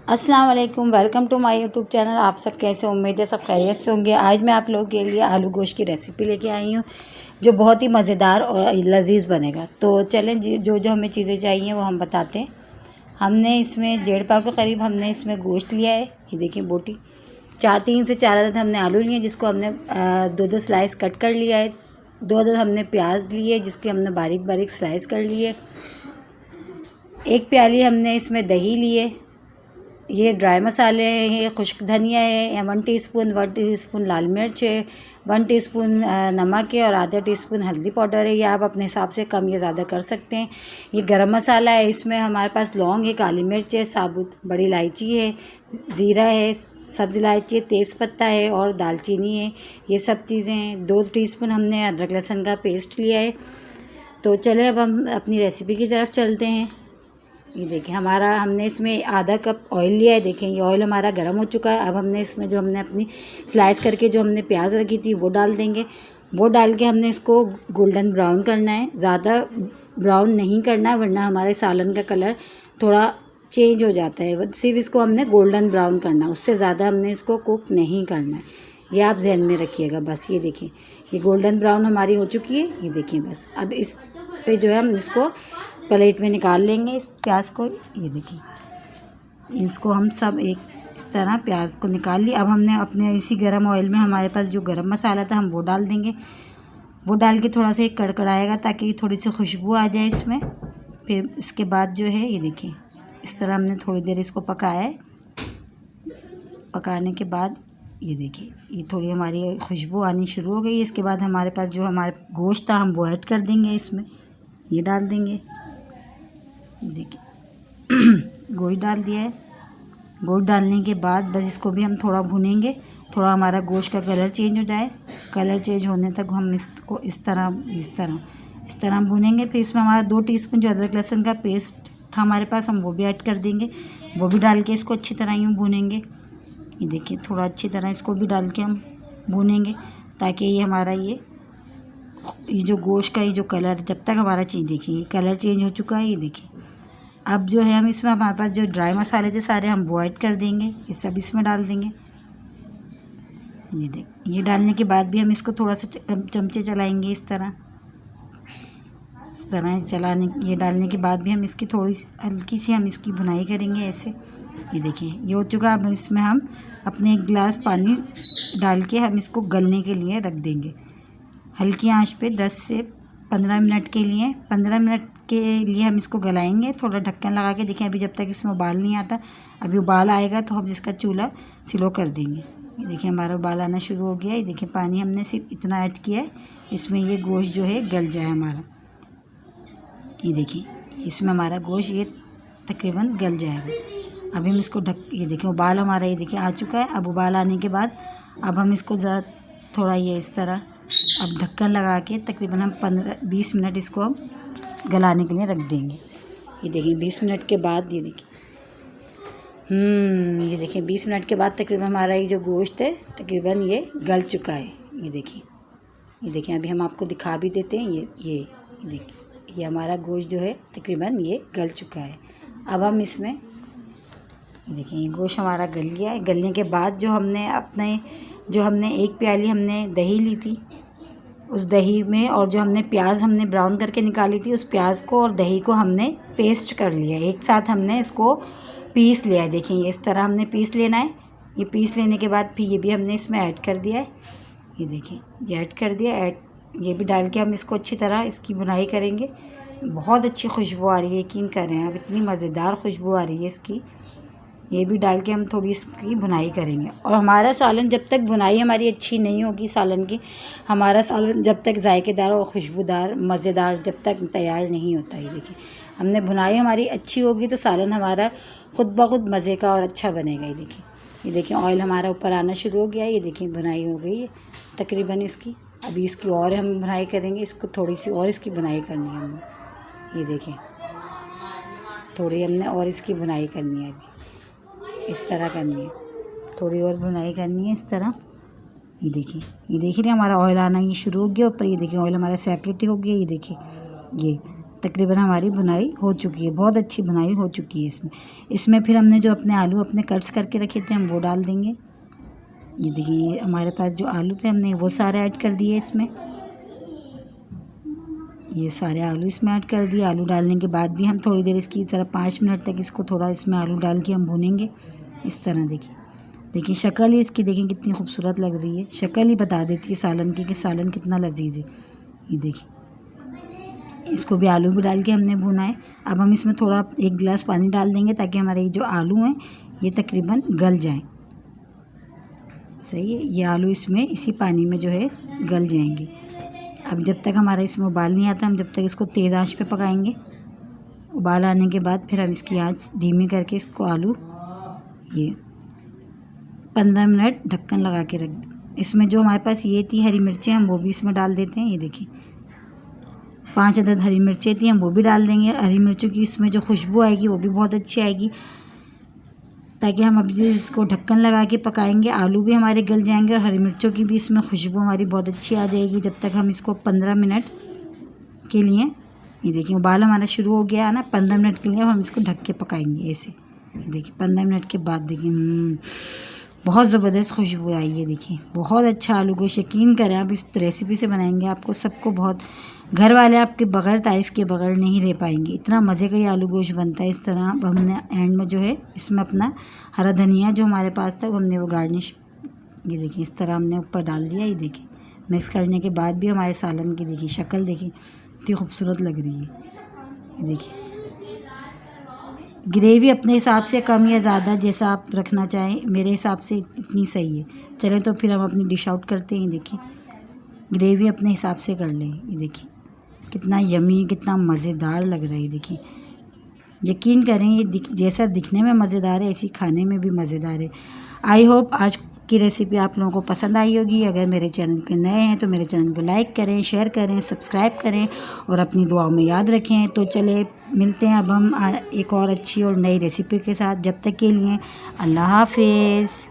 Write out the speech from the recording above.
अस्सलाम वालेकुम, welcome to my YouTube channel. आप सब कैसे, उम्मीद है सब खैरियत से होंगे। आज मैं आप लोगों के लिए आलू गोश्त की रेसिपी लेके आई हूँ जो बहुत ही मज़ेदार और लजीज बनेगा। तो चलें जो जो हमें चीज़ें चाहिए वो हम बताते हैं। हमने इसमें 1.5 पाव के करीब हमने इसमें गोश्त लिया है। ये देखिए बोटी 3 से 4 अदद हमने आलू लिए जिसको हमने 2 स्लाइस कट कर लिया है। 2 अदद हमने प्याज लिए जिसके हमने बारीक बारीक स्लाइस कर लिए। 1 प्याली हमने इसमें दही लिए। ये ड्राई मसाले हैं, ये खुश्क धनिया है, 1 टीस्पून लाल मिर्च है, 1 टीस्पून नमक है और आधा टीस्पून हल्दी पाउडर है। ये आप अपने हिसाब से कम या ज़्यादा कर सकते हैं। ये गरम मसाला है, इसमें हमारे पास लौंग है, काली मिर्च है, साबुत बड़ी इलायची है, ज़ीरा है, सब्ज़ इलायची, तेज़पत्ता है और दालचीनी है। ये सब चीज़ें हैं। 2 टीस्पून हमने अदरक लहसुन का पेस्ट लिया है। तो चले अब हम अपनी रेसिपी की तरफ चलते हैं। ये देखिए हमने इसमें आधा कप ऑयल लिया है। देखें ये ऑयल हमारा गर्म हो चुका है। अब हमने इसमें जो हमने अपनी स्लाइस करके जो हमने प्याज रखी थी वो डाल देंगे। वो डाल के हमने इसको गोल्डन ब्राउन करना है। ज़्यादा ब्राउन नहीं करना वरना हमारे सालन का कलर थोड़ा चेंज हो जाता है। सिर्फ इसको हमने गोल्डन ब्राउन करना है, उससे ज़्यादा हमने इसको कुक नहीं करना है। ये आप जहन में रखिएगा। बस ये देखिए ये गोल्डन ब्राउन हमारी हो चुकी है। ये देखिए बस अब इस पे जो है हम इसको प्लेट में निकाल लेंगे इस प्याज को। ये देखिए इसको हम सब एक इस तरह प्याज को निकाल लिया। अब हमने अपने इसी गरम ऑयल में हमारे पास जो गरम मसाला था हम वो डाल देंगे। वो डाल के थोड़ा सा एक कड़कड़ाएगा ताकि थोड़ी सी खुशबू आ जाए इसमें। फिर इसके बाद जो है ये देखिए इस तरह हमने थोड़ी देर इसको पकाया है। पकाने के बाद ये देखिए ये थोड़ी हमारी खुशबू आनी शुरू हो गई। इसके बाद हमारे पास जो हमारा गोश्त था हम वो ऐड कर देंगे इसमें। ये डाल देंगे। ये देखिए गोश्त डाल दिया है। गोश्त डालने के बाद बस इसको भी हम थोड़ा भूनेंगे। थोड़ा हमारा गोश्त का कलर चेंज हो जाए। कलर चेंज होने तक हम इसको इस तरह भूनेंगे। फिर इसमें हमारा 2 टीस्पून जो अदरक लहसुन का पेस्ट था हमारे पास हम वो भी ऐड कर देंगे। वो भी डाल के इसको अच्छी तरह यूँ भूनेंगे। ये देखिए थोड़ा अच्छी तरह इसको भी डाल के हम भूनेंगे ताकि ये हमारा ये जो गोश्त का ये जो कलर जब तक हमारा देखिए कलर चेंज हो चुका है। ये देखिए अब जो है हम इसमें हमारे पास जो ड्राई मसाले थे सारे हम वो ऐड कर देंगे। ये सब इसमें डाल देंगे। ये डालने के बाद भी हम इसको थोड़ा सा चमचे चलाएंगे इस तरह ये डालने के बाद भी हम इसकी थोड़ी हल्की सी हम इसकी भुनाई करेंगे ऐसे। ये देखिए ये हो चुका। अब इसमें हम अपने 1 गिलास पानी डाल के हम इसको गलने के लिए रख देंगे हल्की आंच पे 10 से 15 मिनट के लिए। 15 मिनट के लिए हम इसको गलाएंगे थोड़ा ढक्कन लगा के। देखें अभी जब तक इसमें उबाल नहीं आता, अभी उबाल आएगा तो हम इसका चूल्हा स्लो कर देंगे। ये देखिए हमारा उबाल आना शुरू हो गया है। ये देखिए पानी हमने सिर्फ इतना ऐड किया है इसमें ये गोश्त जो है गल जाए हमारा। ये देखिए इसमें हमारा गोश्त ये तकरीबन गल जाएगा। अभी हम इसको ये देखिए उबाल हमारा ये देखिए आ चुका है। अब उबाल आने के बाद अब हम इसको ज़रा थोड़ा ये इस तरह अब ढक्कन लगा के तकरीबन हम 15-20 मिनट इसको हम गलाने के लिए रख देंगे। ये देखिए 20 मिनट के बाद ये देखिए 20 मिनट के बाद तकरीबन हमारा ये जो गोश्त है तकरीबन ये गल चुका है। ये देखिए अभी हम आपको दिखा भी देते हैं। ये देखिए ये हमारा गोश्त जो है तकरीबन ये गल चुका है। अब हम इसमें ये देखिए ये गोश्त हमारा गल गया है। गलने के बाद जो हमने 1 प्याली हमने दही ली थी उस दही में और जो हमने प्याज हमने ब्राउन करके निकाली थी उस प्याज को और दही को हमने पेस्ट कर लिया। एक साथ हमने इसको पीस लिया है। देखिए ये इस तरह हमने पीस लेना है। ये पीस लेने के बाद फिर ये भी हमने इसमें ऐड कर दिया है। ये देखिए ये ऐड कर दिया। ये भी डाल के हम इसको अच्छी तरह इसकी भुनाई करेंगे। बहुत अच्छी खुशबू आ रही है, यकीन करें अब इतनी मज़ेदार खुशबू आ रही है इसकी। ये भी डाल के हम थोड़ी इसकी भुनाई करेंगे। और हमारा सालन जब तक भुनाई हमारी अच्छी नहीं होगी सालन की, हमारा सालन जब तक जायकेदार और खुशबूदार मज़ेदार जब तक तैयार नहीं होता। ये देखिए हमने भुनाई हमारी अच्छी होगी तो सालन हमारा खुद ब खुद मज़े का और अच्छा बनेगा। ये देखिए ऑयल हमारा ऊपर आना शुरू हो गया है। ये देखिए भुनाई हो गई है तकरीबन इसकी। अभी इसकी और हम भुनाई करेंगे। इसको थोड़ी सी और इसकी भुनाई करनी है हमने। ये देखिए थोड़ी हमने और इसकी भुनाई करनी है। अभी इस तरह करनी है, थोड़ी और भुनाई करनी है इस तरह। ये देखिए हमारा ऑयल आना ये शुरू हो गया ऊपर। ये देखिए ऑयल हमारा सेपरेट हो गया। ये देखिए ये तकरीबन हमारी बुनाई हो चुकी है, बहुत अच्छी बुनाई हो चुकी है। इसमें फिर हमने जो अपने आलू अपने कट्स करके रखे थे हम वो डाल देंगे। ये देखिए हमारे पास जो आलू थे हमने वो सारे ऐड कर दिए इसमें। ये सारे आलू इसमें ऐड कर दिए। आलू डालने के बाद भी हम थोड़ी देर इसकी तरह 5 मिनट तक इसको थोड़ा इसमें आलू डाल के हम भूनेंगे इस तरह। देखिए शक्ल ही इसकी देखें कितनी खूबसूरत लग रही है। शक्ल ही बता देती है सालन की कि सालन कितना लजीज है। ये देखिए इसको भी आलू भी डाल के हमने भुना है। अब हम इसमें थोड़ा 1 गिलास पानी डाल देंगे ताकि हमारे जो आलू हैं ये तकरीबन गल जाएं। सही है, ये आलू इसमें इसी पानी में जो है गल जाएंगे। अब जब तक हमारा इसमें उबाल नहीं आता हम जब तक इसको तेज़ आंच पे पकाएंगे। उबाल आने के बाद फिर हम इसकी आंच धीमी करके इसको आलू ये 15 मिनट ढक्कन लगा के रख दें। इसमें जो हमारे पास ये थी हरी मिर्चें हम वो भी इसमें डाल देते हैं। ये देखिए 5 अदद हरी मिर्चें थी हम वो भी डाल देंगे। हरी मिर्चों की इसमें जो खुशबू आएगी वो भी बहुत अच्छी आएगी, ताकि हम अब इसको ढक्कन लगा के पकाएंगे। आलू भी हमारे गल जाएंगे और हरी मिर्चों की भी इसमें खुशबू हमारी बहुत अच्छी आ जाएगी। जब तक हम इसको 15 मिनट के लिए, ये देखिए उबाल हमारा शुरू हो गया है ना, 15 मिनट के लिए अब हम इसको ढक के पकाएंगे ऐसे। ये देखिए 15 मिनट के बाद देखिए बहुत ज़बरदस्त खुशबू आई है। देखिए बहुत अच्छा आलू गोश्त, यकीन करें आप इस रेसिपी से बनाएंगे आपको सबको बहुत, घर वाले आपके बग़ैर तारीफ़ के बगैर नहीं रह पाएंगे। इतना मज़े का ये आलू गोश्त बनता है इस तरह। अब हमने एंड में जो है इसमें अपना हरा धनिया जो हमारे पास था हमने वो गार्निश, ये देखिए इस तरह हमने ऊपर डाल दिया। ये देखिए मिक्स करने के बाद भी हमारे सालन की देखिए शक्ल देखिए कितनी खूबसूरत लग रही है। ये देखिए ग्रेवी अपने हिसाब से कम या ज़्यादा जैसा आप रखना चाहें, मेरे हिसाब से इतनी सही है। चलें तो फिर हम अपनी डिश आउट करते हैं। देखिए ग्रेवी अपने हिसाब से कर लें। ये देखिए कितना यमी कितना मज़ेदार लग रहा है। देखिए यकीन करें ये जैसा दिखने में मज़ेदार है ऐसी खाने में भी मज़ेदार है। आई होप आज की रेसिपी आप लोगों को पसंद आई होगी। अगर मेरे चैनल पे नए हैं तो मेरे चैनल को लाइक करें, शेयर करें, सब्सक्राइब करें और अपनी दुआओं में याद रखें। तो चले मिलते हैं अब हम एक और अच्छी और नई रेसिपी के साथ। जब तक के लिए अल्लाह हाफिज़।